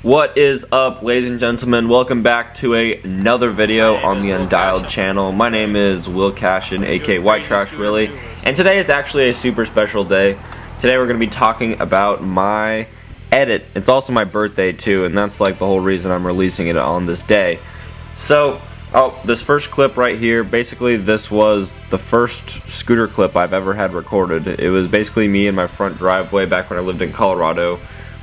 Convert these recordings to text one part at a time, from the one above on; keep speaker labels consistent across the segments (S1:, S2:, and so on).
S1: What is up, ladies and gentlemen? Welcome back to another video on the Undialed channel. My name is Will Cashin, aka Whitetrashwilly, and today is actually a super special day. Today we're going to be talking about my edit. It's also my birthday too, and that's like the whole reason I'm releasing it on this day. So, this first clip right here, basically this was the first scooter clip I've ever had recorded. It was basically me in my front driveway back when I lived in Colorado.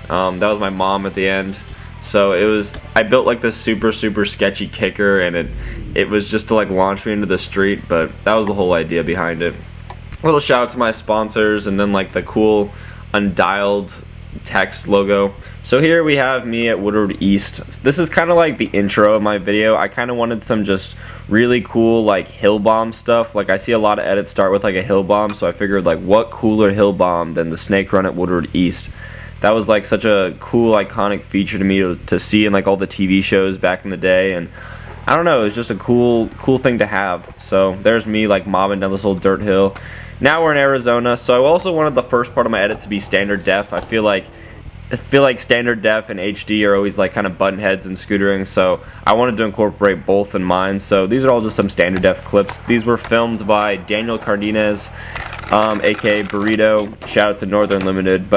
S1: That was my mom at the end. So I built like this super sketchy kicker, and it was just to like launch me into the street, but that was the whole idea behind it. A little shout out to my sponsors, and then like the cool Undialed text logo. So here we have me at Woodward East. This is kind of like the intro of my video. I kind of wanted some just really cool like hill bomb stuff. Like I see a lot of edits start with like a hill bomb, so I figured like what cooler hill bomb than the snake run at Woodward East. That was like such a cool iconic feature to me to see in like all the TV shows back in the day, and I don't know, it was just a cool thing to have. So there's me like mobbing down this little dirt hill. Now we're in Arizona, so I also wanted the first part of my edit to be standard def. I feel like standard def and HD are always like kind of button heads in scootering, so I wanted to incorporate both in mine. So these are all just some standard def clips. These were filmed by Daniel Cardenas, aka Burrito. Shout out to Northern Limited,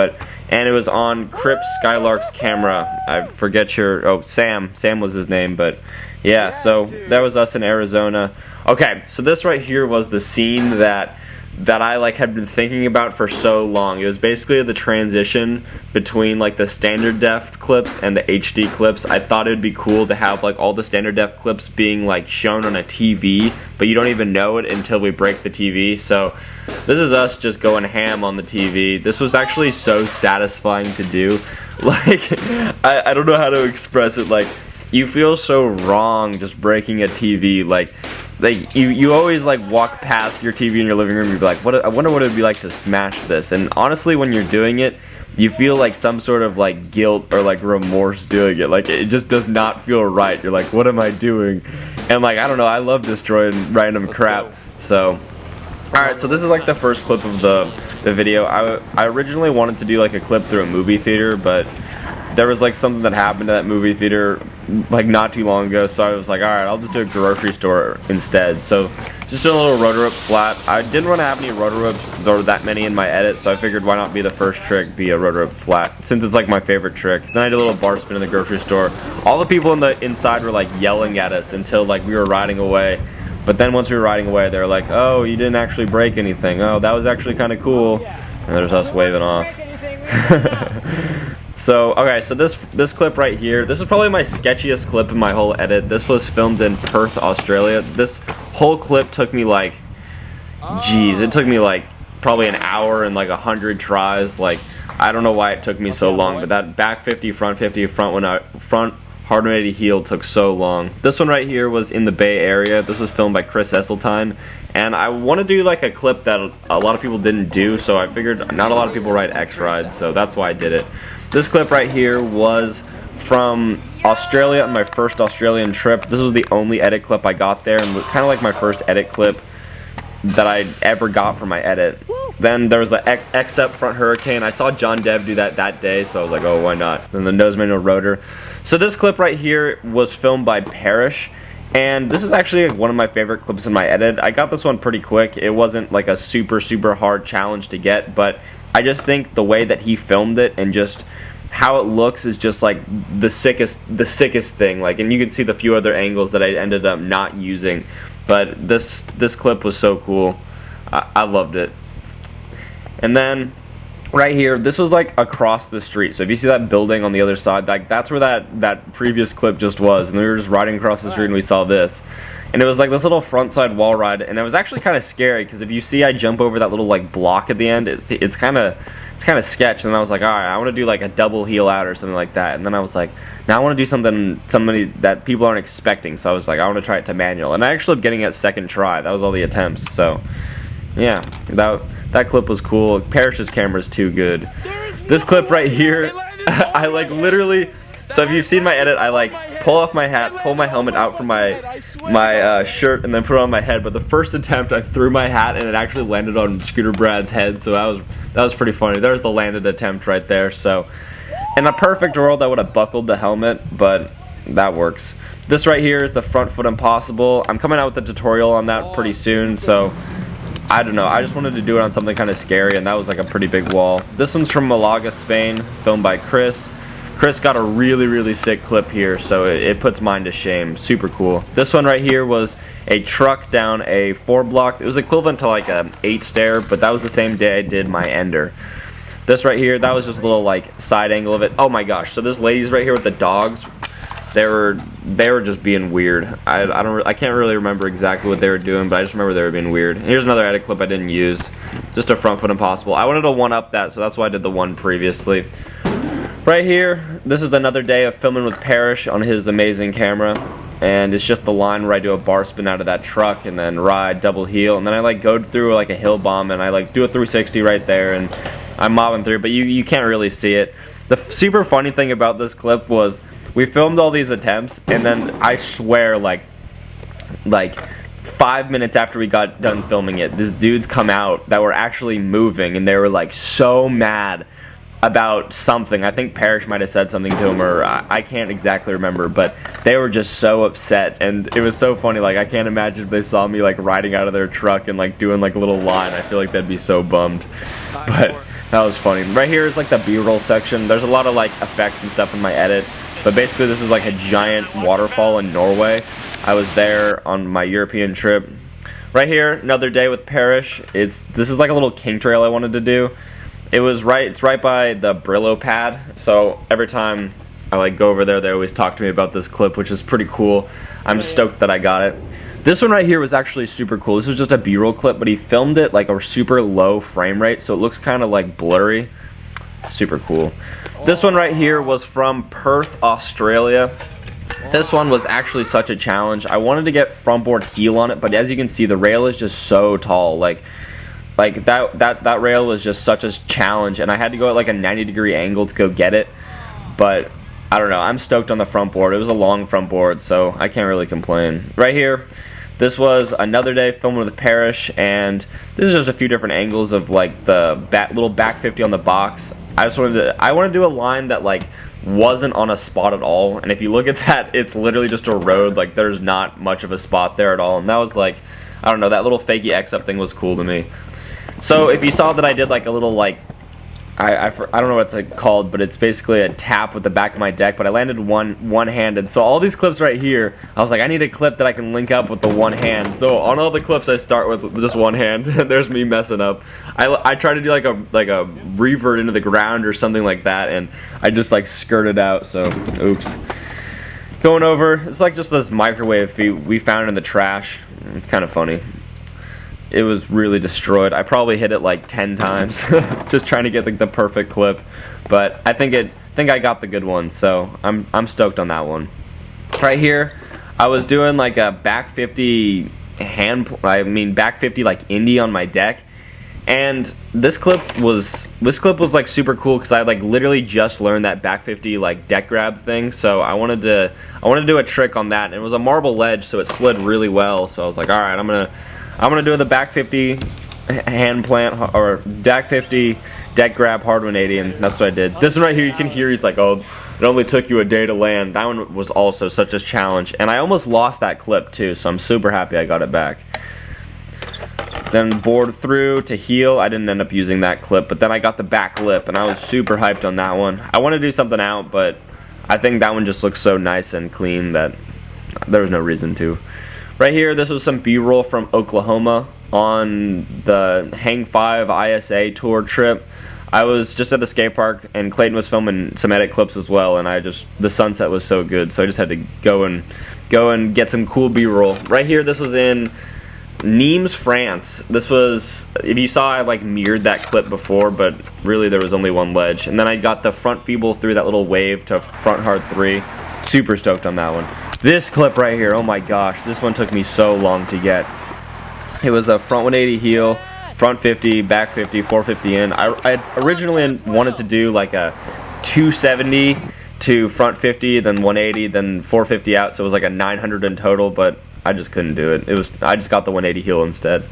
S1: and it was on Crip Skylark's camera. I forget Sam was his name, but yeah, so that was us in Arizona. Okay, so this right here was the scene that I like had been thinking about for so long. It was basically the transition between like the standard def clips and the HD clips. I thought it would be cool to have like all the standard def clips being like shown on a TV, but you don't even know it until we break the TV. So this is us just going ham on the TV. This was actually so satisfying to do. Like, I don't know how to express it. Like, you feel so wrong just breaking a TV. Like you always like walk past your TV in your living room, you'd be like, I wonder what it would be like to smash this. And honestly, when you're doing it, you feel like some sort of like guilt or like remorse doing it. Like, it just does not feel right. You're like, what am I doing? And like, I don't know, I love destroying random crap. So alright, so this is like the first clip of the video. I originally wanted to do like a clip through a movie theater, but there was like something that happened to that movie theater like not too long ago, so I was like, alright, I'll just do a grocery store instead. So just doing a little rotor whip flat. I didn't want to have any rotor whips, there were that many in my edit, so I figured why not be the first trick, be a rotor whip flat, since it's like my favorite trick. Then I did a little bar spin in the grocery store. All the people inside were like yelling at us until like we were riding away. But then once we were riding away, they were like, oh, you didn't actually break anything. Oh, that was actually kind of cool. And there's us waving off. So, okay, so this clip right here, this is probably my sketchiest clip in my whole edit. This was filmed in Perth, Australia. This whole clip took me like, it took me like probably an hour and like 100 tries. Like, I don't know why it took me so long, but that back 50, front 50, front hard 180 heel took so long. This one right here was in the Bay Area. This was filmed by Chris Esseltine, and I want to do like a clip that a lot of people didn't do, so I figured not a lot of people ride X-Rides, so that's why I did it. This clip right here was from Australia on my first Australian trip. This was the only edit clip I got there, and kind of like my first edit clip that I ever got for my edit. Then there was the X-Up front hurricane. I saw John Dev do that day, so I was like, oh, why not? Then the nose manual rotor. So this clip right here was filmed by Parrish, and this is actually like one of my favorite clips in my edit. I got this one pretty quick. It wasn't like a super hard challenge to get, but I just think the way that he filmed it and just how it looks is just like the sickest thing. Like, and you can see the few other angles that I ended up not using, but this clip was so cool. I loved it. And then right here, this was like across the street. So if you see that building on the other side, like that's where that previous clip just was. And we were just riding across the street and we saw this. And it was like this little front side wall ride, and it was actually kind of scary because if you see I jump over that little like block at the end, it's kind of sketch. And then I was like, all right, I want to do like a double heel out or something like that. And then I was like, now I want to do somebody that people aren't expecting. So I was like, I want to try it to manual, and I actually ended up getting it second try. That was all the attempts. So yeah, that clip was cool. Parrish's camera is too good. This clip right here, I like literally. So if you've seen my edit, I like pull off my hat, pull my helmet out from my shirt, and then put it on my head. But the first attempt, I threw my hat, and it actually landed on Scooter Brad's head. So that was pretty funny. There's the landed attempt right there. So In a perfect world, I would have buckled the helmet, but that works. This right here is the front foot impossible. I'm coming out with a tutorial on that pretty soon, so I don't know. I just wanted to do it on something kind of scary, and that was like a pretty big wall. This one's from Malaga, Spain, filmed by Chris. Chris got a really sick clip here, so it puts mine to shame. Super cool. This one right here was a truck down a 4-block. It was equivalent to like a 8-stair, but that was the same day I did my ender. This right here, that was just a little like side angle of it. Oh my gosh! So this lady's right here with the dogs. They were just being weird. I can't really remember exactly what they were doing, but I just remember they were being weird. Here's another edit clip I didn't use. Just a front foot impossible. I wanted to one-up that, so that's why I did the one previously. Right here, this is another day of filming with Parrish on his amazing camera, and it's just the line where I do a bar spin out of that truck and then ride double heel, and then I like go through like a hill bomb and I like do a 360 right there, and I'm mobbing through, but you can't really see it. The super funny thing about this clip was we filmed all these attempts, and then I swear like 5 minutes after we got done filming it, these dudes come out that were actually moving, and they were like so mad about something. I think Parrish might have said something to him, or I can't exactly remember, but they were just so upset, and it was so funny. Like, I can't imagine if they saw me like riding out of their truck and like doing like a little line. I feel like they'd be so bummed, but that was funny. Right here is like the B-roll section. There's a lot of like effects and stuff in my edit, but basically this is like a giant waterfall in Norway. I was there on my European trip. Right here, another day with Parrish. This is like a little kink trail I wanted to do. It's right by the Brillo pad, so every time I like go over there, they always talk to me about this clip, which is pretty cool. I'm stoked that I got it. This one right here was actually super cool. This was just a B-roll clip, but he filmed it like a super low frame rate, so it looks kind of like blurry. Super cool. This one right here was from Perth, Australia. This one was actually such a challenge. I wanted to get front board heel on it, but as you can see, the rail is just so tall. Like that rail was just such a challenge, and I had to go at like a 90-degree angle to go get it. But I don't know, I'm stoked on the front board. It was a long front board, so I can't really complain. Right here, this was another day filming with Parrish, and this is just a few different angles of like the little back 50 on the box. I wanted to do a line that like wasn't on a spot at all, and if you look at that, it's literally just a road. Like, there's not much of a spot there at all, and that was like, I don't know, that little fakey X-up thing was cool to me. So if you saw that I did like a little like, I don't know what it's called, but it's basically a tap with the back of my deck, but I landed one-handed. So all these clips right here, I was like, I need a clip that I can link up with the one hand. So on all the clips I start with just one hand. There's me messing up. I try to do like a revert into the ground or something like that, and I just like skirted out, so oops. Going over, it's like just this microwave we found in the trash. It's kind of funny. It was really destroyed. I probably hit it like 10 times just trying to get like the perfect clip, but I think I got the good one, so I'm stoked on that one. Right here, I was doing like a back 50 back 50 like indie on my deck, and this clip was like super cool because I like literally just learned that back 50 like deck grab thing, so I wanted to do a trick on that, and it was a marble ledge, so it slid really well. So I was like, all right, I'm gonna do the back 50 hand plant or back 50 deck grab hard 180, and that's what I did. This one right here, you can hear he's like, oh, it only took you a day to land. That one was also such a challenge, and I almost lost that clip too, so I'm super happy I got it back. Then board through to heel. I didn't end up using that clip, but then I got the back lip, and I was super hyped on that one. I want to do something out, but I think that one just looks so nice and clean that there was no reason to. Right here, this was some B-roll from Oklahoma on the Hang 5 ISA tour trip. I was just at the skate park, and Clayton was filming some edit clips as well, and the sunset was so good, so I just had to go and get some cool B-roll. Right here, this was in Nimes, France. This was, if you saw, I like mirrored that clip before, but really there was only one ledge. And then I got the front feeble through that little wave to front hard 3. Super stoked on that one. This clip right here, oh my gosh, this one took me so long to get. It was a front 180 heel, front 50, back 50, 450 in. I originally wanted to do like a 270 to front 50, then 180, then 450 out, so it was like a 900 in total, but I just couldn't do it. I just got the 180 heel instead.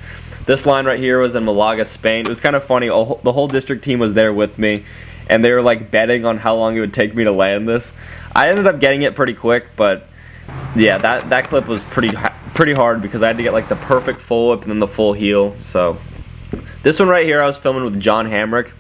S1: This line right here was in Malaga, Spain. It was kind of funny. The whole district team was there with me, and they were like betting on how long it would take me to land this. I ended up getting it pretty quick, but yeah, that clip was pretty hard because I had to get like the perfect full whip and then the full heel. So this one right here, I was filming with John Hamrick.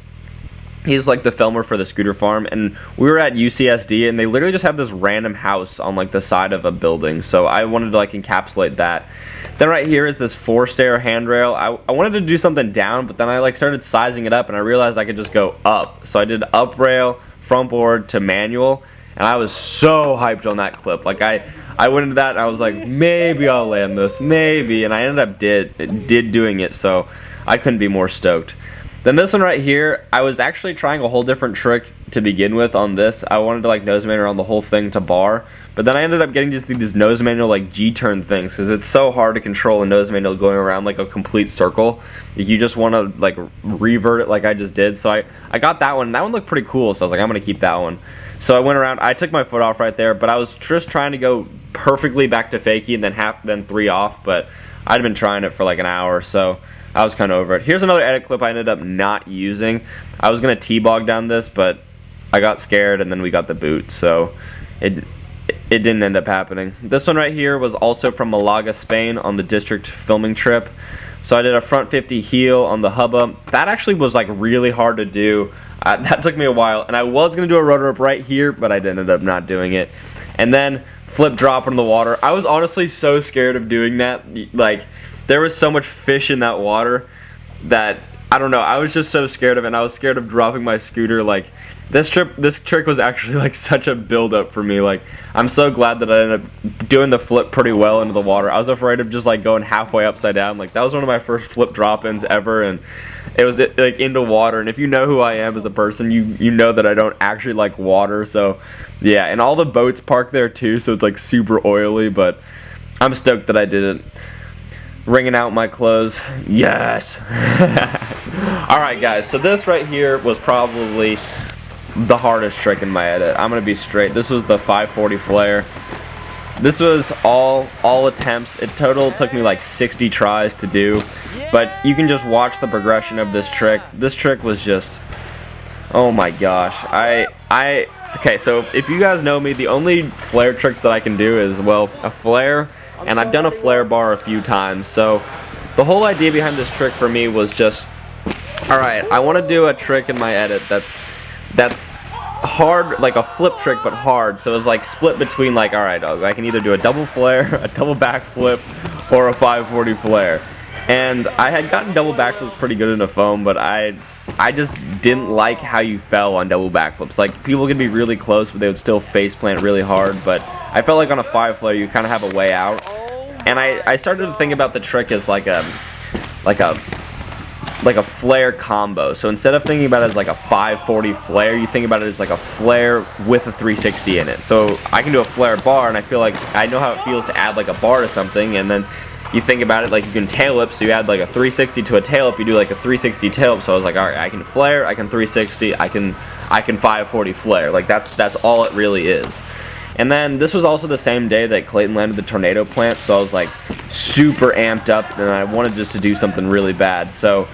S1: He's like the filmer for the scooter farm, and we were at UCSD, and they literally just have this random house on like the side of a building, so I wanted to like encapsulate that. Then right here is this 4-stair handrail. I wanted to do something down, but then I like started sizing it up, and I realized I could just go up. So I did up rail, front board to manual, and I was so hyped on that clip. Like I went into that, and I was like, maybe I'll land this, maybe, and I ended up did doing it, so I couldn't be more stoked. Then this one right here, I was actually trying a whole different trick to begin with on this. I wanted to like nose manual around the whole thing to bar, but then I ended up getting just these nose manual like G-turn things, because it's so hard to control a nose manual going around like a complete circle. You just want to like revert it like I just did. So I got that one, and that one looked pretty cool, so I was like, I'm going to keep that one. So I went around, I took my foot off right there, but I was just trying to go perfectly back to fakie and then 3 off, but I'd been trying it for like an hour, so I was kind of over it. Here's another edit clip I ended up not using. I was going to T-bog down this, but I got scared, and then we got the boot, so it didn't end up happening. This one right here was also from Malaga, Spain on the district filming trip. So I did a front 50 heel on the hubba. That actually was like really hard to do. That took me a while, and I was going to do a rotor up right here, but I ended up not doing it. And then flip drop in the water. I was honestly so scared of doing that. Like, there was so much fish in that water that, I don't know, I was just so scared of it, and I was scared of dropping my scooter. Like, this trick was actually like such a build-up for me. Like, I'm so glad that I ended up doing the flip pretty well into the water. I was afraid of just like going halfway upside down. Like, that was one of my first flip drop-ins ever, and it was like into water. And if you know who I am as a person, you know that I don't actually like water. So yeah, and all the boats parked there too, so it's like super oily, but I'm stoked that I did it. Wringing out my clothes, yes. Alright guys, so this right here was probably the hardest trick in my edit. I'm gonna be straight. This was the 540 Flair. This was all attempts. It total took me like 60 tries to do, but you can just watch the progression of this trick. This trick was just, oh my gosh. Okay, so if you guys know me, the only Flair tricks that I can do is, well, a Flair, and I've done a Flair bar a few times. So the whole idea behind this trick for me was just, alright, I want to do a trick in my edit that's hard, like a flip trick but hard. So it was like split between like, alright, I can either do a double Flair, a double backflip, or a 540 Flair. And I had gotten double backflips pretty good in a foam, but I just didn't like how you fell on double backflips. Like, people could be really close, but they would still face plant really hard. But I felt like on a 5 Flair, you kind of have a way out. And I started to think about the trick as like a Flair combo. So instead of thinking about it as like a 540 Flair, you think about it as like a Flair with a 360 in it. So I can do a Flair bar, and I feel like I know how it feels to add like a bar to something, and then you think about it like you can tail whip, so you add like a 360 to a tail whip, you do like a 360 tail whip. So I was like, alright, I can Flair, I can 360, I can 540 Flair. Like, that's all it really is. And then this was also the same day that Clayton landed the tornado plant, so I was like super amped up, and I wanted just to do something really bad. So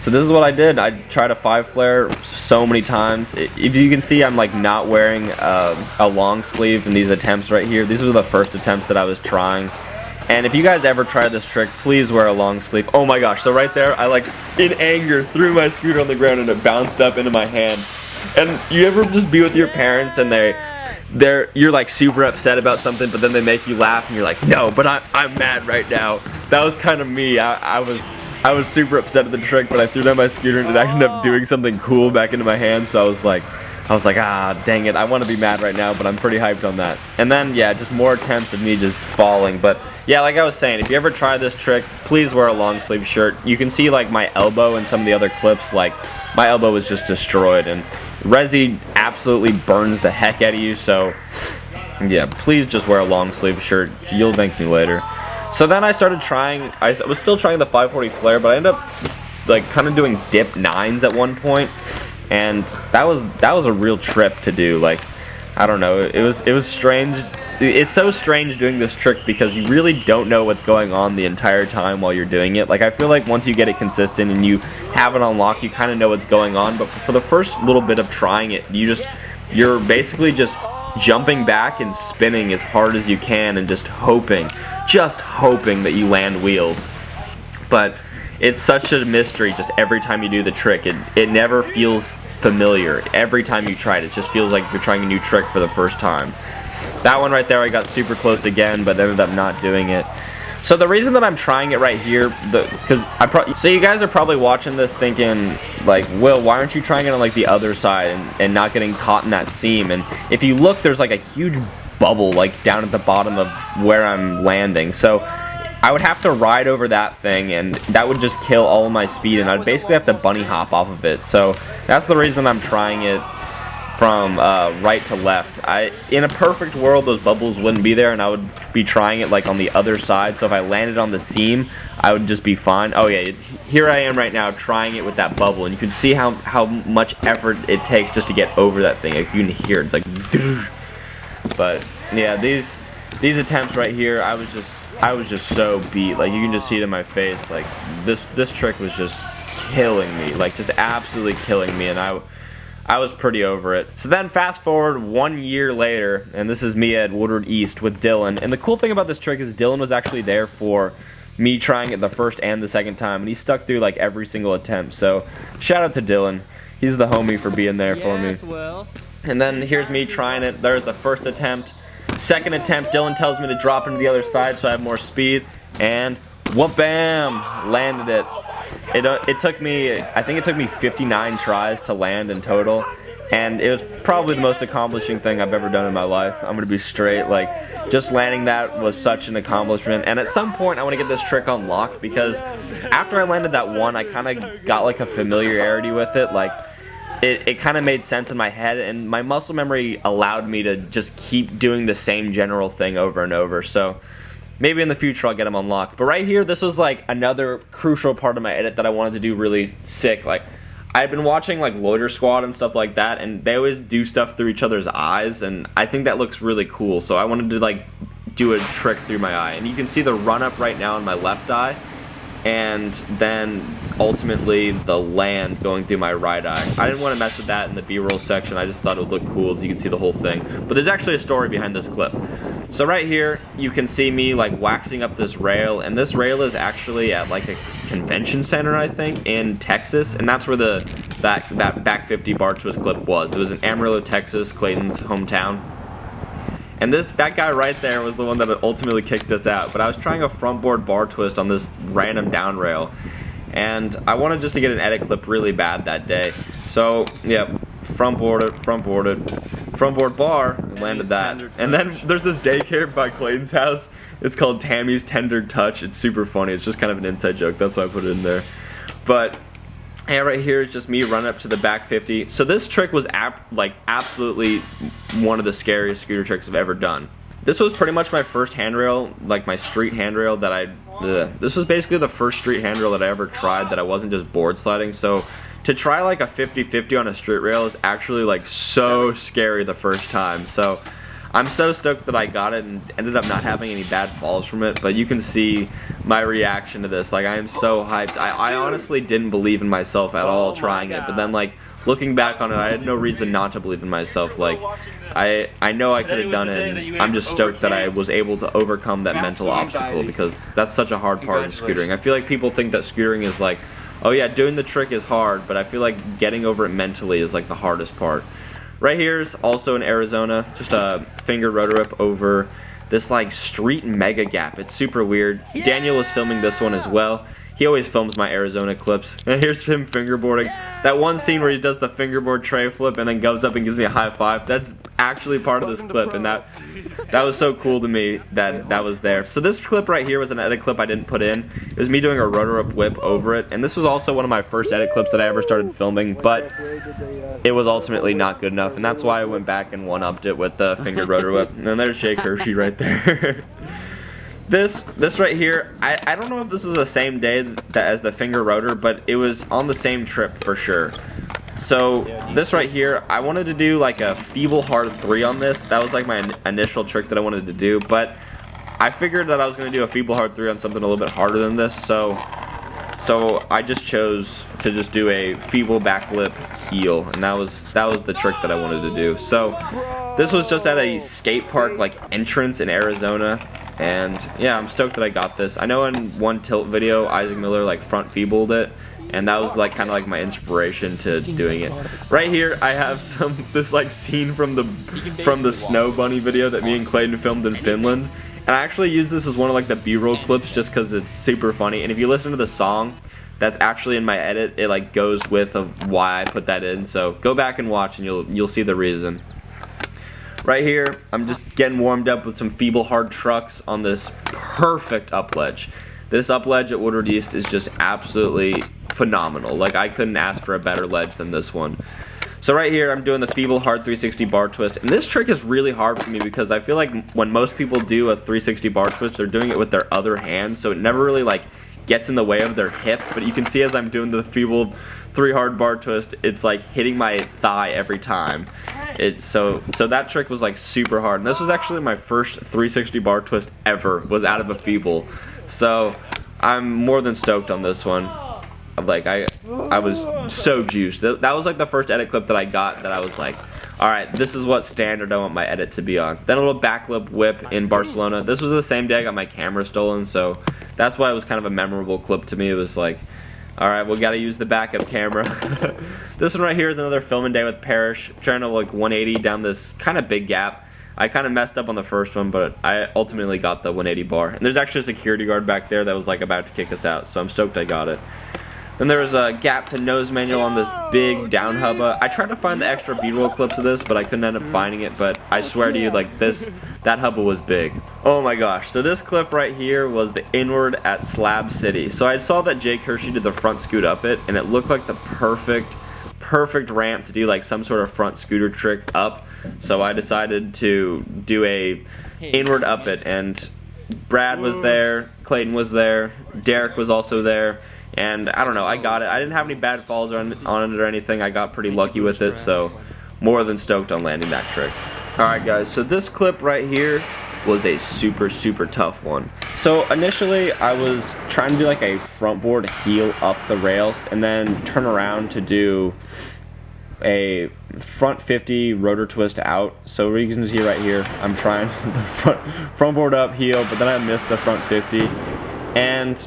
S1: this is what I did. I tried a 5 Flair so many times. If you can see, I'm like not wearing a long sleeve in these attempts right here. These were the first attempts that I was trying. And if you guys ever try this trick, please wear a long sleeve. Oh my gosh, so right there, I like, in anger, threw my scooter on the ground and it bounced up into my hand. And you ever just be with your parents and you're like super upset about something, but then they make you laugh and you're like, no, but I'm mad right now. That was kind of me. I was super upset at the trick, but I threw down my scooter and it ended up doing something cool back into my hand, so I was like, ah, dang it, I want to be mad right now, but I'm pretty hyped on that. And then, yeah, just more attempts of me just falling. But yeah, like I was saying, if you ever try this trick, please wear a long sleeve shirt. You can see like my elbow in some of the other clips, like my elbow was just destroyed, and Resi absolutely burns the heck out of you, so yeah, please just wear a long sleeve shirt. You'll thank me later. So then I started trying, I was still trying the 540 Flair, but I ended up like kind of doing dip 9s at one point. And that was a real trip to do. Like, I don't know, it was strange. it's so strange doing this trick because you really don't know what's going on the entire time while you're doing it. Like, I feel like once you get it consistent and you have it unlocked, you kind of know what's going on, but for the first little bit of trying it, you're basically just jumping back and spinning as hard as you can and just hoping that you land wheels. But it's such a mystery just every time you do the trick. It never feels familiar. Every time you try it, it just feels like you're trying a new trick for the first time. That one right there, I got super close again, but ended up not doing it. So the reason that I'm trying it right here, so you guys are probably watching this thinking, like, Will, why aren't you trying it on like the other side and not getting caught in that seam? And if you look, there's like a huge bubble like down at the bottom of where I'm landing. So I would have to ride over that thing, and that would just kill all of my speed, and I'd basically have to bunny hop off of it. So that's the reason I'm trying it from right to left. In a perfect world, those bubbles wouldn't be there, and I would be trying it like on the other side. So if I landed on the seam, I would just be fine. Oh yeah, here I am right now trying it with that bubble, and you can see how much effort it takes just to get over that thing. Like, you can hear it, it's like, but yeah, these attempts right here, I was just so beat. Like, you can just see it in my face. Like, this trick was just killing me, like just absolutely killing me, and I was pretty over it. So then fast forward 1 year later, and this is me at Woodward East with Dylan. And the cool thing about this trick is Dylan was actually there for me trying it the first and the second time, and he stuck through like every single attempt. So shout out to Dylan. He's the homie for being there for me.
S2: Well.
S1: And then here's me trying it. There's the first attempt. Second attempt, Dylan tells me to drop into the other side so I have more speed, and whoop bam, landed it. It took me, I think it took me 59 tries to land in total, and it was probably the most accomplishing thing I've ever done in my life. I'm gonna be straight, like, just landing that was such an accomplishment. And at some point I want to get this trick unlocked, because after I landed that one, I kind of got like a familiarity with it. Like, it kind of made sense in my head, and my muscle memory allowed me to just keep doing the same general thing over and over. So maybe in the future I'll get them unlocked. But right here, this was like another crucial part of my edit that I wanted to do really sick. Like, I've been watching like Loiter Squad and stuff like that, and they always do stuff through each other's eyes, and I think that looks really cool. So I wanted to like do a trick through my eye, and you can see the run up right now in my left eye, and then ultimately the land going through my right eye. I didn't want to mess with that in the B-roll section. I just thought it would look cool so you can see the whole thing. But there's actually a story behind this clip. So right here, you can see me like waxing up this rail, and this rail is actually at like a convention center, I think, in Texas, and that's where that back 50 bar twist clip was. It was in Amarillo, Texas, Clayton's hometown. And that guy right there was the one that ultimately kicked us out. But I was trying a front board bar twist on this random down rail, and I wanted just to get an edit clip really bad that day. So, yeah, front board bar, and landed that. And then there's this daycare by Clayton's house. It's called Tammy's Tender Touch. It's super funny. It's just kind of an inside joke. That's why I put it in there. But yeah, right here is just me running up to the back 50. So this trick was absolutely one of the scariest scooter tricks I've ever done. This was pretty much my first handrail, like my street handrail that this was basically the first street handrail that I ever tried that I wasn't just board sliding. So to try like a 50-50 on a street rail is actually like so scary the first time. So I'm so stoked that I got it and ended up not having any bad falls from it, but you can see my reaction to this. Like, I am so hyped. I honestly didn't believe in myself at all trying it, but then like looking back on it, I had no reason not to believe in myself. Like, I know I could have done it, and I'm just stoked that I was able to overcome that mental obstacle, because that's such a hard part in scootering. I feel like people think that scootering is like, oh yeah, doing the trick is hard, but I feel like getting over it mentally is like the hardest part. Right here is also in Arizona, just a finger rotor whip over this like street mega gap. It's super weird. Daniel was filming this one as well. He always films my Arizona clips. And here's him fingerboarding. That one scene where he does the fingerboard tray flip and then goes up and gives me a high five, that's actually part of this clip, and that was so cool to me that was there. So this clip right here was an edit clip I didn't put in. It was me doing a rotor whip over it, and this was also one of my first edit clips that I ever started filming, but it was ultimately not good enough, and that's why I went back and one-upped it with the finger rotor whip. And then there's Jake Hershey right there. This right here, I don't know if this was the same day as the finger rotor, but it was on the same trip for sure. So this right here, I wanted to do like a feeble hard 3 on this. That was like my initial trick that I wanted to do, but I figured that I was going to do a feeble hard 3 on something a little bit harder than this, so I just chose to just do a feeble backlip heel, and that was the trick that I wanted to do. So this was just at a skate park like entrance in Arizona, and yeah, I'm stoked that I got this. I know in one tilt video Isaac Miller like front feebled it, and that was like kind of like my inspiration to doing it. Right here I have this like scene from the Snow Bunny video that me and Clayton filmed in Finland. And I actually use this as one of like the B-roll clips just because it's super funny. And if you listen to the song that's actually in my edit, it like goes with of why I put that in. So go back and watch and you'll see the reason. Right here, I'm just getting warmed up with some feeble hard trucks on this perfect up ledge. This up ledge at Woodward East is just absolutely phenomenal. Like, I couldn't ask for a better ledge than this one. So right here, I'm doing the feeble hard 360 bar twist, and this trick is really hard for me because I feel like when most people do a 360 bar twist, they're doing it with their other hand, so it never really like gets in the way of their hip. But you can see as I'm doing the feeble 3 hard bar twist, it's like hitting my thigh every time. So that trick was like super hard, and this was actually my first 360 bar twist ever, was out of a feeble. So I'm more than stoked on this one. Like I was so juiced. That was like the first edit clip that I got that I was like, alright, this is what standard I want my edit to be on. Then a little backlip whip in Barcelona. This was the same day I got my camera stolen, so that's why it was kind of a memorable clip to me. It was like, alright, we gotta use the backup camera. This one right here is another filming day with Parrish, trying to like 180 down this kind of big gap. I kind of messed up on the first one, but I ultimately got the 180 bar. And there's actually a security guard back there that was like about to kick us out, so I'm stoked I got it. Then there was a gap to nose manual on this big down hubba. I tried to find the extra B-roll clips of this, but I couldn't end up finding it. But I swear to you, like that hubba was big. Oh my gosh. So this clip right here was the inward at Slab City. So I saw that Jake Hershey did the front scoot up it, and it looked like the perfect ramp to do like some sort of front scooter trick up. So I decided to do a inward up it, and Brad was there, Clayton was there, Derek was also there. And I don't know, I got it. I didn't have any bad falls on it or anything. I got pretty lucky with it, so more than stoked on landing that trick. Alright guys, so this clip right here was a super tough one. So initially I was trying to do like a front board heel up the rails and then turn around to do a front 50 rotor twist out. So you can see right here, I'm trying the front board up heel, but then I missed the front 50. And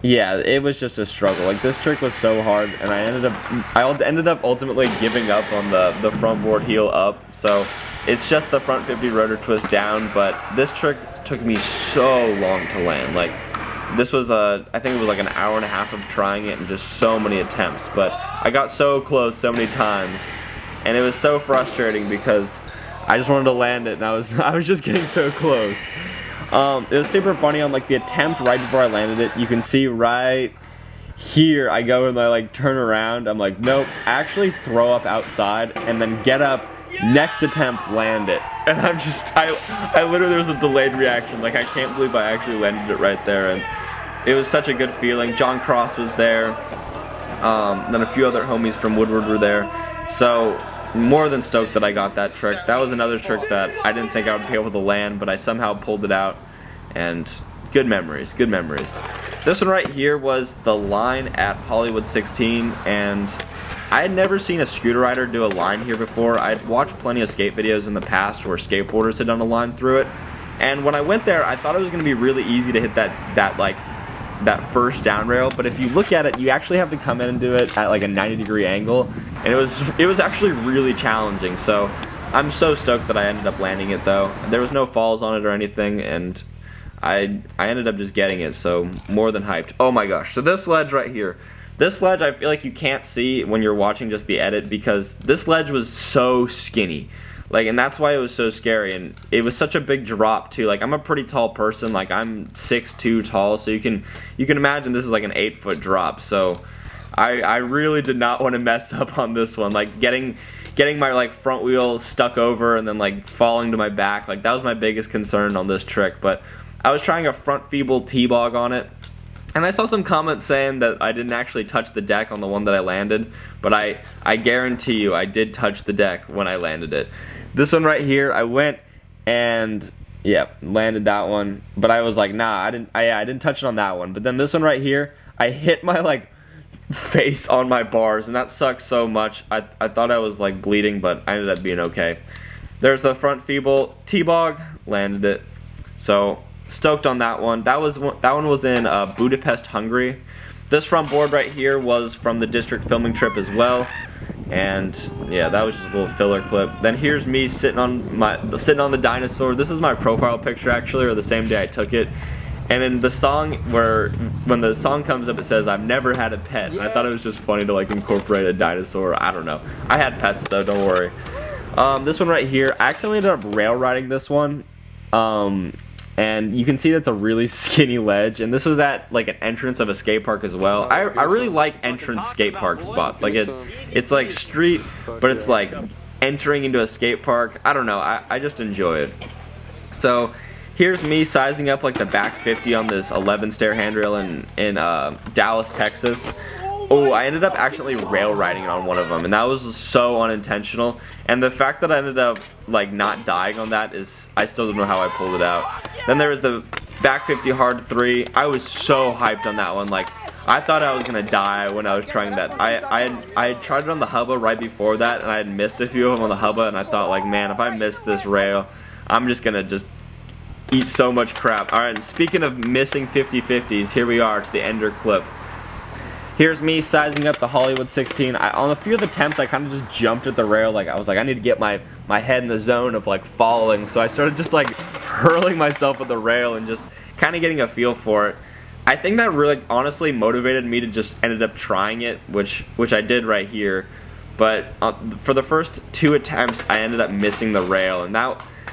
S1: yeah, it was just a struggle. Like, this trick was so hard, and I ended up ultimately giving up on the front board heel up. So it's just the front 50 rotor twist down, but this trick took me so long to land. Like, this was I think it was like an hour and a half of trying it and just so many attempts. But I got so close so many times, and it was so frustrating because I just wanted to land it, and I was just getting so close. It was super funny on like the attempt right before I landed it. You can see right here I go and I like turn around. I'm like, nope, actually throw up outside and then get up, next attempt, land it. And I'm just, I literally, there was a delayed reaction. Like, I can't believe I actually landed it right there. And it was such a good feeling. John Cross was there. Then a few other homies from Woodward were there. So more than stoked that I got that trick. That was another trick that I didn't think I would be able to land, but I somehow pulled it out, and good memories, good memories. This one right here was the line at Hollywood 16, and I had never seen a scooter rider do a line here before. I'd watched plenty of skate videos in the past where skateboarders had done a line through it, and when I went there, I thought it was going to be really easy to hit that first down rail, but if you look at it, you actually have to come in and do it at like a 90-degree angle, and it was actually really challenging. So I'm so stoked that I ended up landing it though. There was no falls on it or anything, and I ended up just getting it, so more than hyped. Oh my gosh, so this ledge right here. This ledge I feel like you can't see when you're watching just the edit because this ledge was so skinny. Like, and that's why it was so scary, and it was such a big drop too. Like, I'm a pretty tall person, like I'm 6'2" tall, so you can imagine this is like an 8-foot drop. So I really did not want to mess up on this one. Like getting my like front wheel stuck over and then like falling to my back, like that was my biggest concern on this trick. But I was trying a front feeble T-bog on it, And I saw some comments saying that I didn't actually touch the deck on the one that I landed, but I guarantee you I did touch the deck when I landed it. This one right here, I went and yeah, landed that one, but I was like, nah, I didn't touch it on that one. But then this one right here, I hit my like face on my bars, and that sucks so much. I thought I was like bleeding, but I ended up being okay. There's the front feeble T-bog, landed it. So stoked on that one. That one was in Budapest, Hungary. This front board right here was from the district filming trip as well. And yeah, that was just a little filler clip. Then here's me sitting on the dinosaur. This is my profile picture actually, or the same day I took it. And in the song, when the song comes up, it says, "I've never had a pet." And I thought it was just funny to like incorporate a dinosaur. I don't know. I had pets though, don't worry. This one right here, I accidentally ended up rail riding this one. And you can see that's a really skinny ledge, and this was at like an entrance of a skate park as well. I really like entrance skate park spots. Like it's like street, but it's like entering into a skate park. I don't know, I just enjoy it. So here's me sizing up like the back 50 on this 11 stair handrail in Dallas, Texas. Oh, I ended up accidentally rail riding it on one of them, and that was so unintentional. And the fact that I ended up like not dying on that is, I still don't know how I pulled it out. Then there was the back 50 hard 3. I was so hyped on that one. Like, I thought I was gonna die when I was trying that. I had tried it on the hubba right before that, and I had missed a few of them on the hubba, and I thought like, man, if I miss this rail, I'm just gonna eat so much crap. Alright, and speaking of missing 50-50s, here we are to the ender clip. Here's me sizing up the Hollywood 16. On a few of the attempts, I kind of just jumped at the rail. Like, I was like, I need to get my head in the zone of like falling. So I started just like hurling myself at the rail and just kind of getting a feel for it. I think that really honestly motivated me to just ended up trying it, which I did right here. But for the first 2 attempts, I ended up missing the rail, and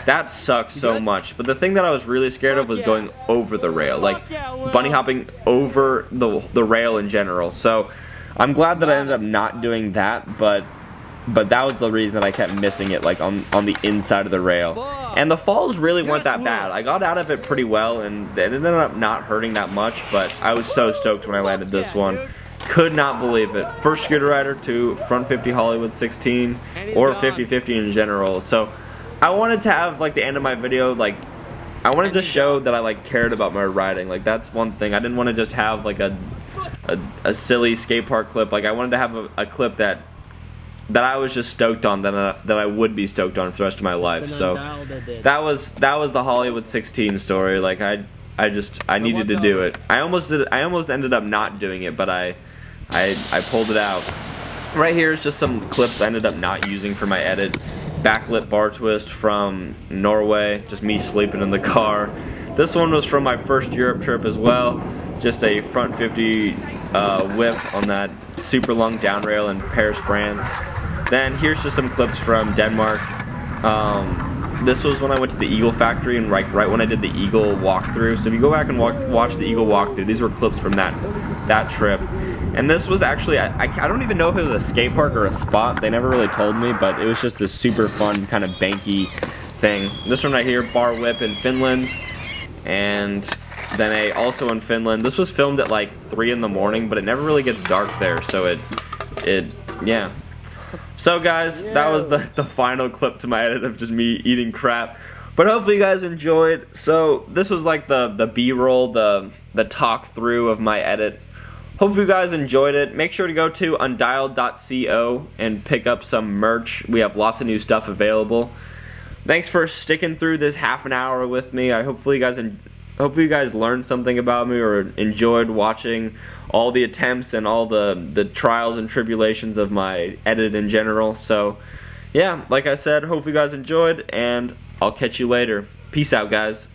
S1: that sucked so much. But the thing that I was really scared of was going over the rail, like bunny hopping over the rail in general. So I'm glad that I ended up not doing that, but that was the reason that I kept missing it, like on the inside of the rail. And the falls really weren't that bad. I got out of it pretty well, and it ended up not hurting that much, but I was so stoked when I landed this one. Could not believe it. First scooter rider to front 50 Hollywood 16, or 50-50 in general. So I wanted to have like the end of my video, like I wanted to show that I like cared about my riding. Like, that's one thing. I didn't want to just have like a silly skate park clip. Like, I wanted to have a clip that I was just stoked on, that I would be stoked on for the rest of my life. So that was the Hollywood 16 story. Like, I needed to do it. I almost ended up not doing it, but I pulled it out. Right here is just some clips I ended up not using for my edit. Backlit bar twist from Norway, just me sleeping in the car. This one was from my first Europe trip as well. Just a front 50 whip on that super long down rail in Paris, France. Then here's just some clips from Denmark. This was when I went to the Eagle factory, and right when I did the Eagle walkthrough. So if you go back and watch the Eagle walkthrough, these were clips from that trip. And this was actually, I don't even know if it was a skate park or a spot. They never really told me, but it was just a super fun kind of banky thing. This one right here, bar whip in Finland. And then also in Finland. This was filmed at like 3 in the morning, but it never really gets dark there, so yeah. So guys, that was the final clip to my edit of just me eating crap. But hopefully you guys enjoyed. So this was like the B-roll, the talk through of my edit. Hopefully you guys enjoyed it. Make sure to go to undialed.co and pick up some merch. We have lots of new stuff available. Thanks for sticking through this half an hour with me. Hopefully you guys learned something about me or enjoyed watching all the attempts and all the trials and tribulations of my edit in general. So yeah, like I said, hopefully you guys enjoyed, and I'll catch you later. Peace out, guys.